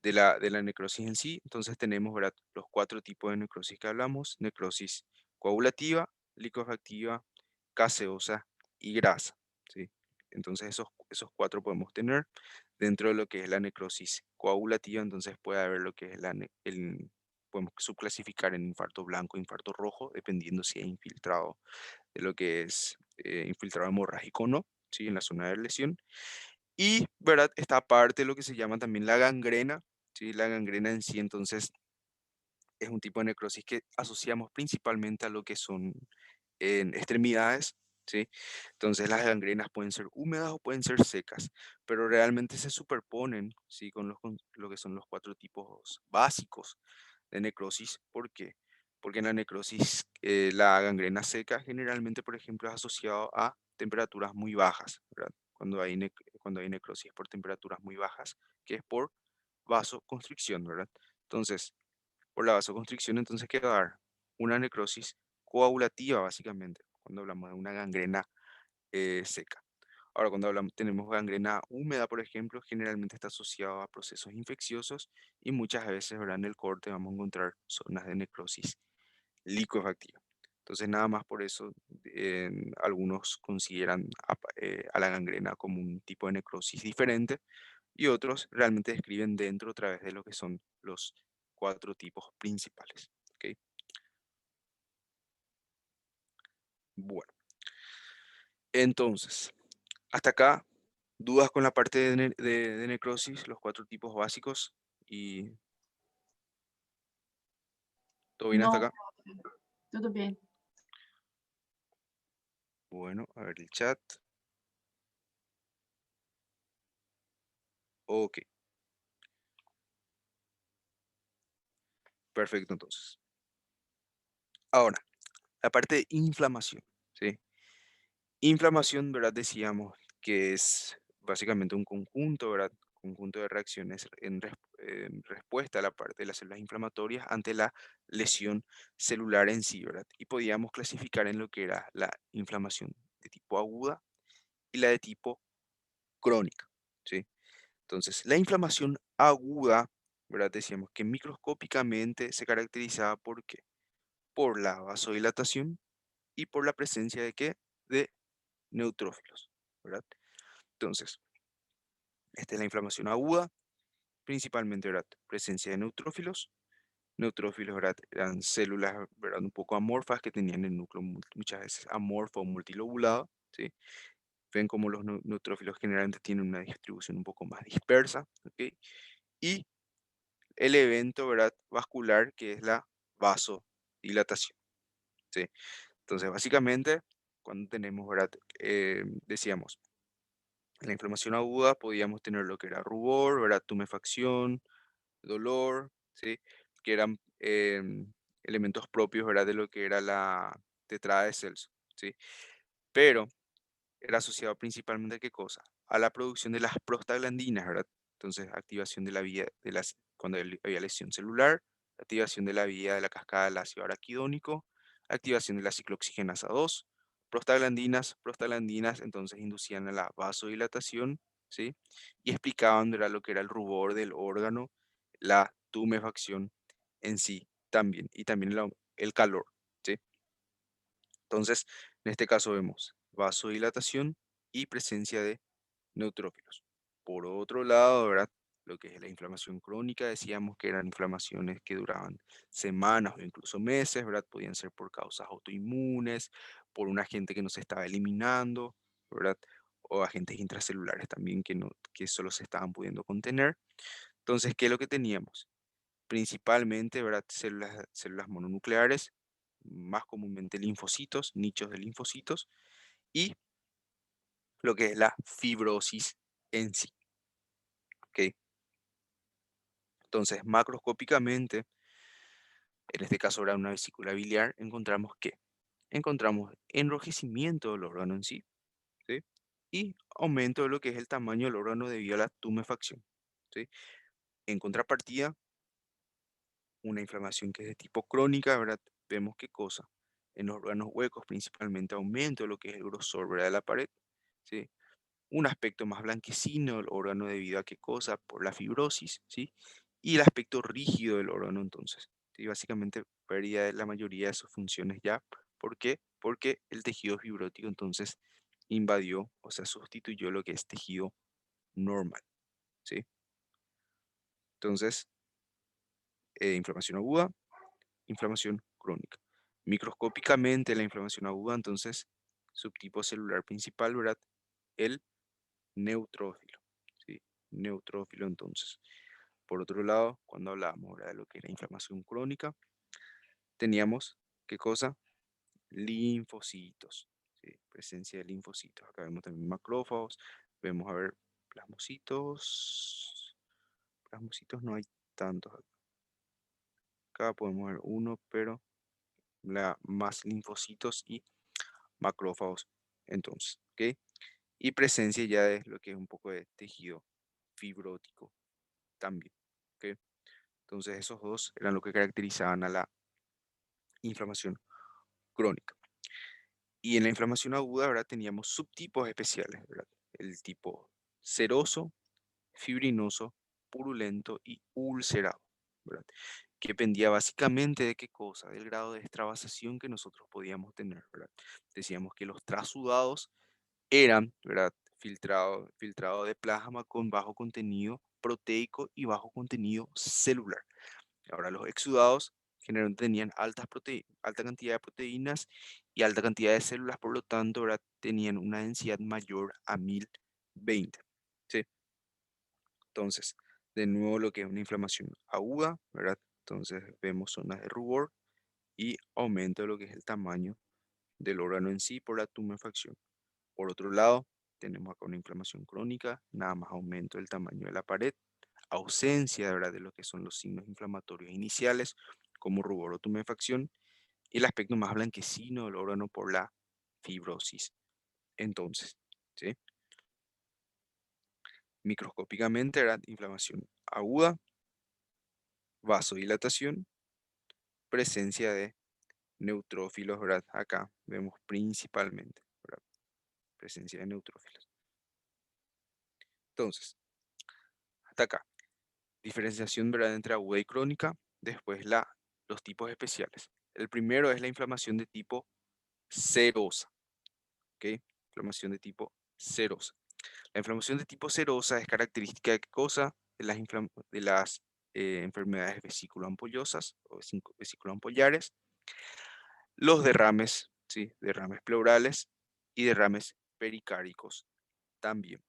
[SPEAKER 1] de la necrosis en sí, entonces tenemos, ¿verdad? Los 4 tipos de necrosis que hablamos: necrosis coagulativa, licuefactiva, gaseosa y grasa, ¿sí? Entonces esos 4 podemos tener. Dentro de lo que es la necrosis coagulativa, entonces puede haber lo que es podemos subclasificar en infarto blanco e infarto rojo, dependiendo si es infiltrado de lo que es infiltrado hemorrágico o no, ¿sí? En la zona de lesión. Y, ¿verdad? Está aparte lo que se llama también la gangrena, ¿sí? La gangrena en sí, entonces, es un tipo de necrosis que asociamos principalmente a lo que son en extremidades, ¿sí? Entonces, las gangrenas pueden ser húmedas o pueden ser secas, pero realmente se superponen, ¿sí? Con lo que son los 4 tipos básicos de necrosis. ¿Por qué? Porque en la necrosis, la gangrena seca generalmente, por ejemplo, es asociado a temperaturas muy bajas, ¿verdad? Cuando hay necrosis por temperaturas muy bajas, que es por vasoconstricción, ¿verdad? Entonces, por la vasoconstricción, entonces, ¿qué va a dar? Una necrosis coagulativa, básicamente, cuando hablamos de una gangrena seca. Ahora, cuando tenemos gangrena húmeda, por ejemplo, generalmente está asociado a procesos infecciosos y muchas veces, ¿verdad? En el corte vamos a encontrar zonas de necrosis licuefactiva. Entonces, nada más por eso, algunos consideran a la gangrena como un tipo de necrosis diferente y otros realmente describen dentro a través de lo que son los 4 tipos principales. ¿Ok? Bueno, entonces, hasta acá, dudas con la parte de necrosis, los 4 tipos básicos y todo bien hasta
[SPEAKER 2] No,
[SPEAKER 1] acá.
[SPEAKER 2] todo bien.
[SPEAKER 1] Bueno, a ver el chat. Ok, Perfecto, entonces. Ahora, la parte de inflamación, ¿sí? Inflamación, ¿verdad? Decíamos que es básicamente un conjunto, ¿verdad? Conjunto de reacciones en respuesta a la parte de las células inflamatorias ante la lesión celular en sí, ¿verdad? Y podíamos clasificar en lo que era la inflamación de tipo aguda y la de tipo crónica, ¿sí? Entonces, la inflamación aguda, ¿verdad? Decíamos que microscópicamente se caracterizaba ¿por qué? Por la vasodilatación y por la presencia de qué? De neutrófilos, ¿verdad? Entonces, esta es la inflamación aguda, principalmente, ¿verdad? Presencia de neutrófilos. Neutrófilos, ¿verdad? Eran células, ¿verdad? Un poco amorfas que tenían el núcleo muchas veces amorfo o multilobulado, ¿sí? Ven como los neutrófilos generalmente tienen una distribución un poco más dispersa, ¿ok? Y el evento, ¿verdad? Vascular, que es la vasodilatación, ¿sí? Entonces, básicamente, cuando tenemos, ¿verdad? Decíamos, en la inflamación aguda podíamos tener lo que era rubor, ¿verdad? Tumefacción, dolor, ¿sí? Que eran elementos propios, ¿verdad? De lo que era la tetrada de Celso, ¿sí? Pero era asociado principalmente a qué cosa? A la producción de las prostaglandinas, ¿verdad? Entonces, activación de la vía de las, cuando había lesión celular, activación de la vía de la cascada del ácido araquidónico, activación de la ciclooxigenasa 2, prostaglandinas, entonces inducían a la vasodilatación, ¿sí? Y explicaban, ¿verdad? Lo que era el rubor del órgano, la tumefacción en sí también, y también el calor, ¿sí? Entonces, en este caso vemos vasodilatación y presencia de neutrófilos. Por otro lado, ¿verdad? Lo que es la inflamación crónica, decíamos que eran inflamaciones que duraban semanas o incluso meses, ¿verdad? Podían ser por causas autoinmunes, por un agente que no se estaba eliminando, ¿verdad? O agentes intracelulares también que solo se estaban pudiendo contener. Entonces, ¿qué es lo que teníamos? Principalmente, ¿verdad? Células mononucleares, más comúnmente linfocitos, nichos de linfocitos, y lo que es la fibrosis en sí, ¿ok? Entonces, macroscópicamente, en este caso era una vesícula biliar, encontramos que encontramos enrojecimiento del órgano en sí, ¿sí? Y aumento de lo que es el tamaño del órgano debido a la tumefacción, ¿sí? En contrapartida, una inflamación que es de tipo crónica, ¿verdad? Vemos qué cosa. En los órganos huecos, principalmente aumento de lo que es el grosor, ¿verdad? De la pared, ¿sí? Un aspecto más blanquecino del órgano debido a qué cosa, por la fibrosis, ¿sí? Y el aspecto rígido del órgano entonces, ¿sí? Básicamente pérdida de la mayoría de sus funciones ya. ¿Por qué? Porque el tejido fibrótico entonces invadió, o sea, sustituyó lo que es tejido normal, ¿sí? Entonces, inflamación aguda, inflamación crónica. Microscópicamente la inflamación aguda, entonces, subtipo celular principal, ¿verdad? El neutrófilo, ¿sí? Neutrófilo entonces. Por otro lado, cuando hablábamos ahora de lo que era inflamación crónica, teníamos, ¿qué cosa? Linfocitos, ¿sí? Presencia de linfocitos. Acá vemos también macrófagos, vemos a ver plasmocitos. Plasmocitos no hay tantos acá. Acá podemos ver uno, pero más linfocitos y macrófagos entonces, ¿ok? Y presencia ya de lo que es un poco de tejido fibrótico también, ¿ok? Entonces esos dos eran lo que caracterizaban a la inflamación crónica. Y en la inflamación aguda, ¿verdad? Teníamos subtipos especiales, ¿verdad? El tipo seroso, fibrinoso, purulento y ulcerado, ¿verdad? Que dependía básicamente de qué cosa, del grado de extravasación que nosotros podíamos tener, ¿verdad? Decíamos que los trasudados eran, ¿verdad? Filtrado de plasma con bajo contenido proteico y bajo contenido celular. Ahora, los exudados generalmente tenían alta cantidad de proteínas y alta cantidad de células, por lo tanto, ¿verdad? Tenían una densidad mayor a 1020. ¿Sí? Entonces, de nuevo lo que es una inflamación aguda, ¿verdad? Entonces vemos zonas de rubor y aumento de lo que es el tamaño del órgano en sí por la tumefacción. Por otro lado, tenemos acá una inflamación crónica, nada más aumento del tamaño de la pared, ausencia, ¿verdad? De lo que son los signos inflamatorios iniciales, como rubor o tumefacción, y el aspecto más blanquecino del órgano por la fibrosis. Entonces, ¿sí? Microscópicamente era inflamación aguda, vasodilatación, presencia de neutrófilos, ¿verdad? Acá vemos principalmente, ¿verdad? Presencia de neutrófilos. Entonces, hasta acá, diferenciación, ¿verdad?, entre aguda y crónica. Después los tipos especiales. El primero es la inflamación de tipo serosa, ¿ok? Inflamación de tipo serosa. La inflamación de tipo serosa es característica de qué cosa? De las enfermedades vesículo-ampollosas o vesículo-ampollares, los derrames, ¿sí? Derrames pleurales y derrames pericárdicos también,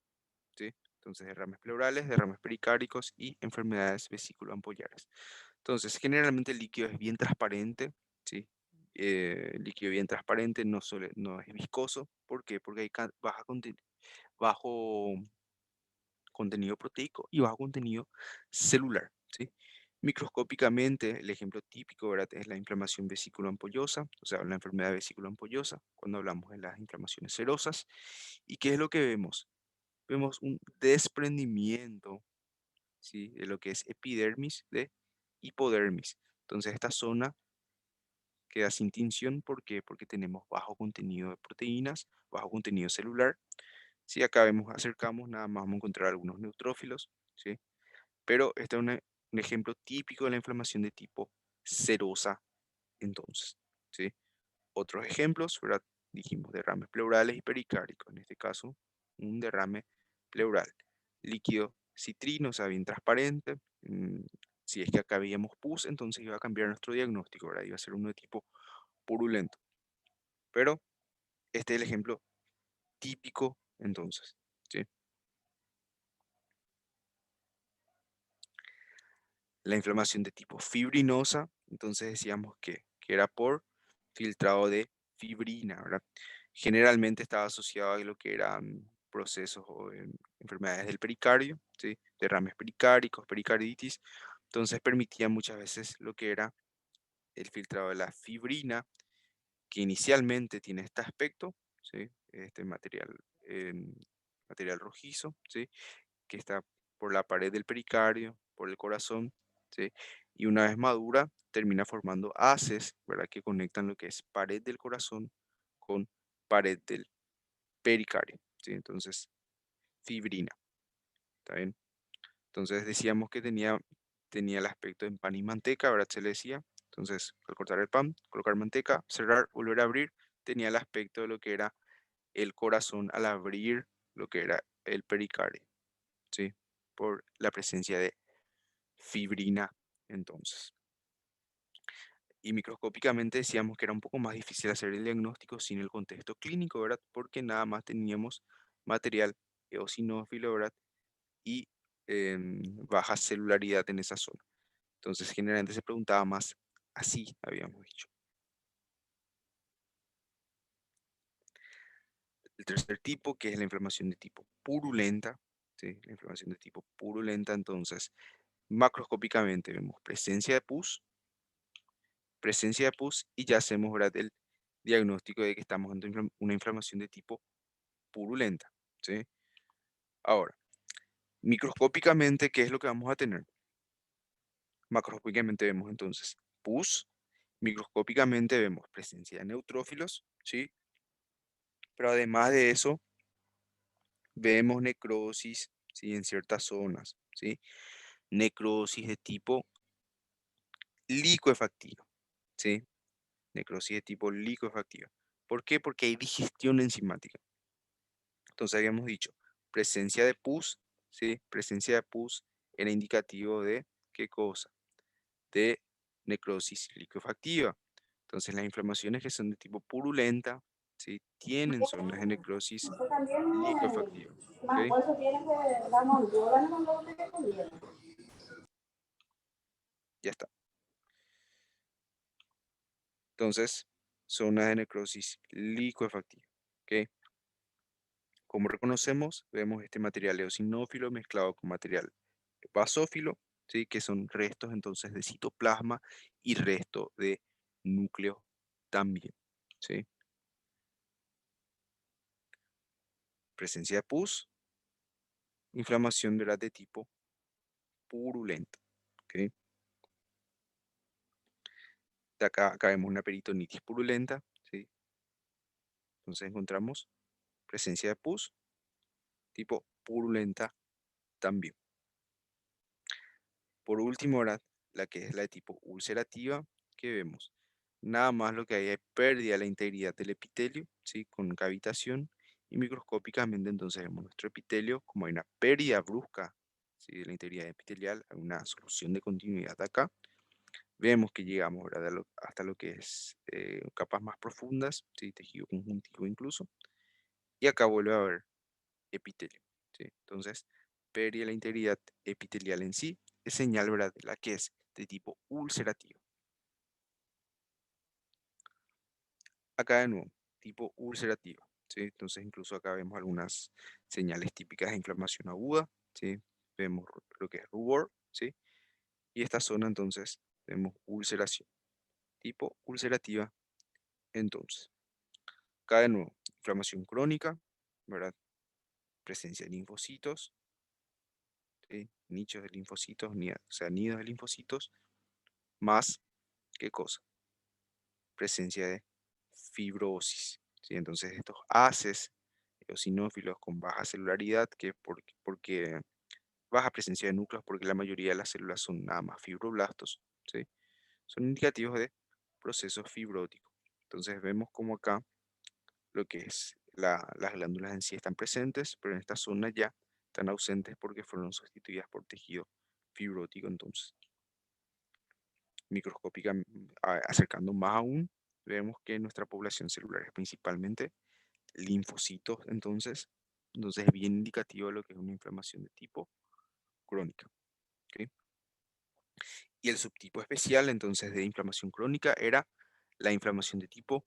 [SPEAKER 1] ¿sí? Entonces, derrames pleurales, derrames pericárdicos y enfermedades vesículo-ampollares. Entonces, generalmente el líquido es bien transparente, ¿sí? El líquido bien transparente, no es viscoso. ¿Por qué? Porque hay bajo contenido proteico y bajo contenido celular, ¿sí? Microscópicamente, el ejemplo típico, ¿verdad?, es la inflamación vesículo-ampollosa, o sea, la enfermedad vesículo-ampollosa, cuando hablamos de las inflamaciones serosas. ¿Y qué es lo que vemos? Vemos un desprendimiento, ¿sí?, de lo que es epidermis de hipodermis. Entonces, esta zona queda sin tinción. ¿Por qué? Porque tenemos bajo contenido de proteínas, bajo contenido celular. Si acá acercamos, nada más vamos a encontrar algunos neutrófilos, ¿sí? Pero este es un ejemplo típico de la inflamación de tipo serosa, entonces, ¿sí? Otros ejemplos, ¿verdad? Dijimos derrames pleurales y pericárdicos. En este caso, un derrame pleural. Líquido citrino, o sea, bien transparente. Si es que acá veíamos pus, entonces iba a cambiar nuestro diagnóstico, ¿verdad? Iba a ser uno de tipo purulento. Pero este es el ejemplo típico, entonces, ¿sí? La inflamación de tipo fibrinosa, entonces decíamos que era por filtrado de fibrina, ¿verdad? Generalmente estaba asociado a lo que eran procesos o enfermedades del pericardio, ¿sí? Derrames pericárdicos, pericarditis. Entonces permitía muchas veces lo que era el filtrado de la fibrina, que inicialmente tiene este aspecto, ¿sí? Este material rojizo, ¿sí?, que está por la pared del pericardio, por el corazón, ¿sí? Y una vez madura, termina formando haces, ¿verdad?, que conectan lo que es pared del corazón con pared del pericardio, ¿sí? Entonces, fibrina, ¿está bien? Entonces decíamos que tenía el aspecto en pan y manteca, ¿verdad? Se le decía. Entonces, al cortar el pan, colocar manteca, cerrar, volver a abrir, tenía el aspecto de lo que era el corazón al abrir lo que era el pericardio, ¿sí? Por la presencia de fibrina, entonces. Y microscópicamente decíamos que era un poco más difícil hacer el diagnóstico sin el contexto clínico, ¿verdad? Porque nada más teníamos material eosinófilo, ¿verdad? Y baja celularidad en esa zona. Entonces, generalmente se preguntaba más así, habíamos dicho. El tercer tipo, que es la inflamación de tipo purulenta, ¿sí? La inflamación de tipo purulenta, entonces, macroscópicamente vemos presencia de pus y ya hacemos, ¿verdad?, el diagnóstico de que estamos ante una inflamación de tipo purulenta, ¿sí? Ahora, microscópicamente, ¿qué es lo que vamos a tener? Macroscópicamente vemos entonces pus, microscópicamente vemos presencia de neutrófilos, ¿sí? Pero además de eso, vemos necrosis, ¿sí?, en ciertas zonas, ¿sí? Necrosis de tipo licuefactiva, ¿sí? Necrosis de tipo licuefactiva. ¿Por qué? Porque hay digestión enzimática. Entonces habíamos dicho, presencia de pus, ¿sí? Presencia de pus era indicativo de ¿qué cosa? De necrosis liquefactiva. Entonces las inflamaciones que son de tipo purulenta, ¿sí?, tienen zonas de necrosis
[SPEAKER 6] Usted también,
[SPEAKER 1] liquefactiva,
[SPEAKER 6] más
[SPEAKER 1] ¿ok?
[SPEAKER 6] por eso tiene que darnos ayuda, no lo que comieron.
[SPEAKER 1] Ya está. Entonces, zonas de necrosis liquefactiva, ¿ok? Como reconocemos, vemos este material eosinófilo mezclado con material basófilo, ¿sí? Que son restos entonces de citoplasma y resto de núcleo también, ¿sí? Presencia de pus, inflamación de tipo purulenta, ¿ok? De acá vemos una peritonitis purulenta, ¿sí? Entonces encontramos presencia de pus tipo purulenta también. Por último, ¿verdad? La que es la de tipo ulcerativa, que vemos. Nada más lo que hay es pérdida de la integridad del epitelio, ¿sí? Con cavitación y microscópicamente entonces vemos nuestro epitelio como hay una pérdida brusca, ¿sí? De la integridad epitelial, hay una solución de continuidad acá. Vemos que llegamos, ¿verdad? Hasta lo que es capas más profundas, ¿sí? Tejido conjuntivo incluso. Y acá vuelve a haber epitelio, ¿sí? Entonces, pérdida de la integridad epitelial en sí es señal, ¿verdad? De la que es de tipo ulcerativo. Acá de nuevo, tipo ulcerativo, ¿sí? Entonces, incluso acá vemos algunas señales típicas de inflamación aguda, ¿sí? Vemos lo que es rubor, ¿sí? Y esta zona, entonces, vemos ulceración, tipo ulcerativa, entonces. Acá de nuevo, inflamación crónica, ¿verdad? Presencia de linfocitos, ¿sí? Nichos de linfocitos, o sea, nidos de linfocitos, más, ¿qué cosa? Presencia de fibrosis, ¿sí? Entonces estos haces eosinófilos con baja celularidad, porque baja presencia de núcleos, porque la mayoría de las células son nada más fibroblastos, ¿sí? Son indicativos de procesos fibróticos. Entonces vemos como acá lo que es las glándulas en sí están presentes, pero en esta zona ya están ausentes porque fueron sustituidas por tejido fibrótico. Entonces, microscópica, acercando más aún, vemos que nuestra población celular es principalmente linfocitos, entonces es bien indicativo de lo que es una inflamación de tipo crónica, ¿ok? Y el subtipo especial, entonces, de inflamación crónica era la inflamación de tipo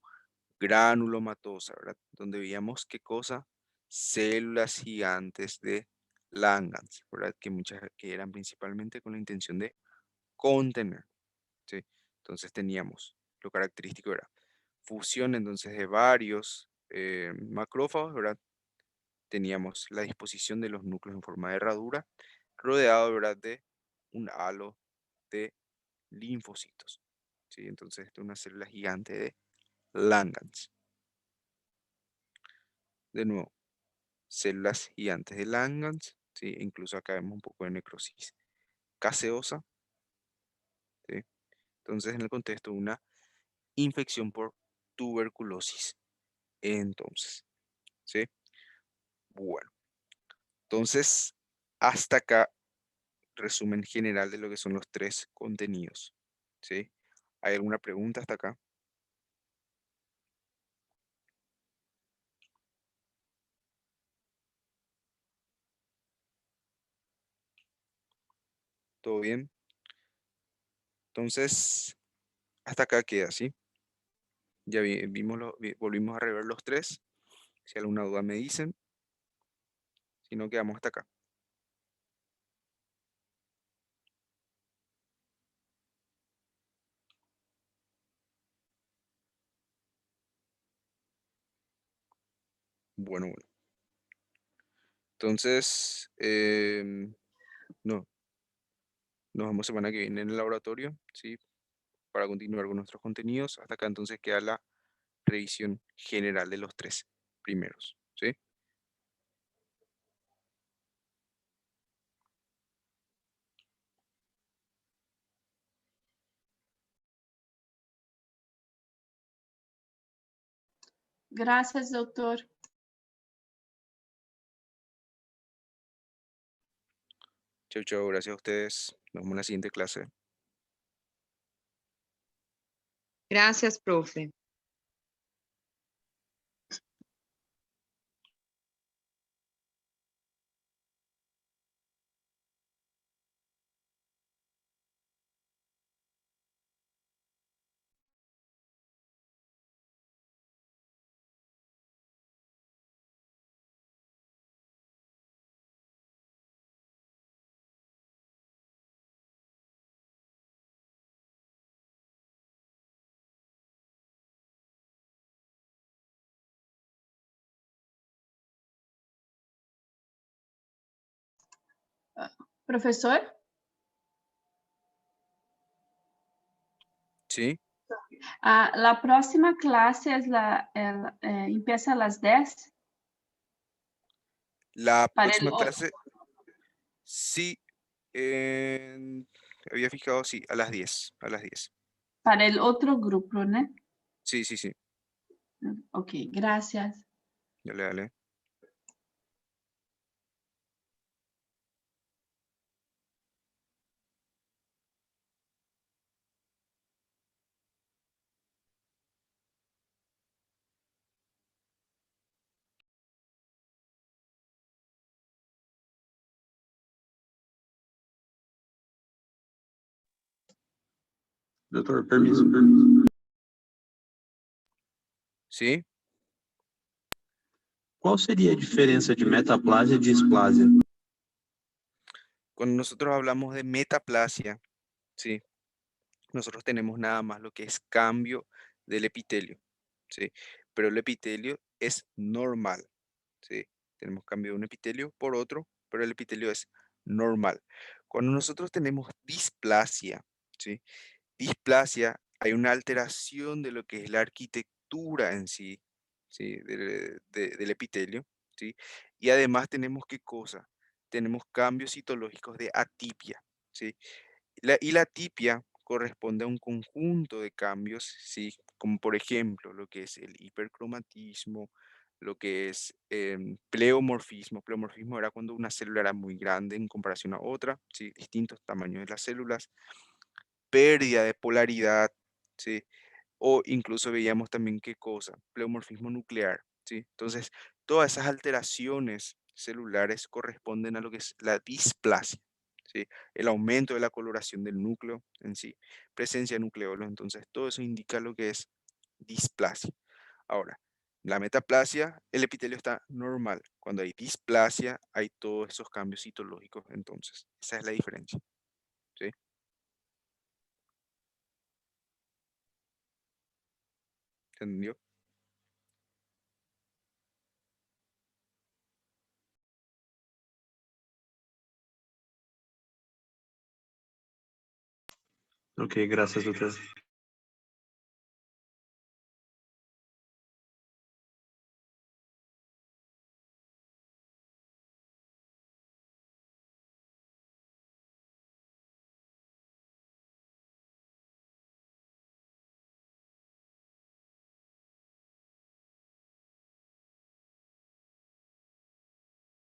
[SPEAKER 1] granulomatosa, ¿verdad? Donde veíamos qué cosa, células gigantes de Langhans, ¿verdad? Que eran principalmente con la intención de contener, ¿sí? Entonces teníamos, lo característico era fusión entonces de varios macrófagos, ¿verdad? Teníamos la disposición de los núcleos en forma de herradura, rodeado, ¿verdad? De un halo de linfocitos, ¿sí? Entonces esto es una célula gigante de Langhans. De nuevo, células gigantes de Langhans, ¿sí? Incluso acá vemos un poco de necrosis caseosa, ¿sí? Entonces, en el contexto de una infección por tuberculosis. Entonces, ¿sí? Bueno, entonces, hasta acá, resumen general de lo que son los tres contenidos, ¿sí? ¿Hay alguna pregunta hasta acá? ¿Todo bien? Entonces, hasta acá queda, ¿sí? Ya volvimos a rever los tres. Si alguna duda me dicen, si no, quedamos hasta acá. Bueno, bueno. Entonces, no, nos vemos semana que viene en el laboratorio, ¿sí? Para continuar con nuestros contenidos. Hasta acá entonces queda la revisión general de los tres primeros, ¿sí?
[SPEAKER 2] Gracias, doctor.
[SPEAKER 1] Chau, chau, gracias a ustedes. Nos vemos en la siguiente clase.
[SPEAKER 3] Gracias, profe.
[SPEAKER 2] Profesor,
[SPEAKER 1] ¿Sí?
[SPEAKER 2] la próxima clase empieza a las 10
[SPEAKER 1] La
[SPEAKER 2] para el
[SPEAKER 1] próxima
[SPEAKER 2] otro.
[SPEAKER 1] clase, sí, había fijado, sí, a las 10, a las 10.
[SPEAKER 2] Para el otro grupo, ¿no?
[SPEAKER 1] Sí, sí, sí,
[SPEAKER 2] Ok, gracias.
[SPEAKER 1] dale, dale.
[SPEAKER 7] Doutor, permiso.
[SPEAKER 1] ¿Sí?
[SPEAKER 7] Qual seria a diferença de metaplasia e displasia?
[SPEAKER 1] Cuando nosotros hablamos de metaplasia, ¿sí? Nosotros tenemos nada más lo que es cambio del epitelio, ¿sí? Pero el epitelio es normal, ¿sí? Tenemos cambio de un epitelio por otro, pero el epitelio es normal. Cuando nosotros tenemos displasia, ¿sí? Displasia, hay una alteración de lo que es la arquitectura en sí, ¿sí? Del epitelio, ¿sí? Y además tenemos qué cosa, tenemos cambios citológicos de atipia, ¿sí? Y la atipia corresponde a un conjunto de cambios, ¿sí? Como por ejemplo lo que es el hipercromatismo, lo que es pleomorfismo. Pleomorfismo era cuando una célula era muy grande en comparación a otra, ¿sí? Distintos tamaños de las células, pérdida de polaridad, ¿sí? O incluso veíamos también qué cosa, pleomorfismo nuclear, ¿sí? Entonces, todas esas alteraciones celulares corresponden a lo que es la displasia, ¿sí? El aumento de la coloración del núcleo en sí, presencia de nucleolos, entonces todo eso indica lo que es displasia. Ahora, la metaplasia, el epitelio está normal. Cuando hay displasia, hay todos esos cambios citológicos, entonces, esa es la diferencia, ¿sí? ¿Se entendió?
[SPEAKER 7] Ok, graças, doutor.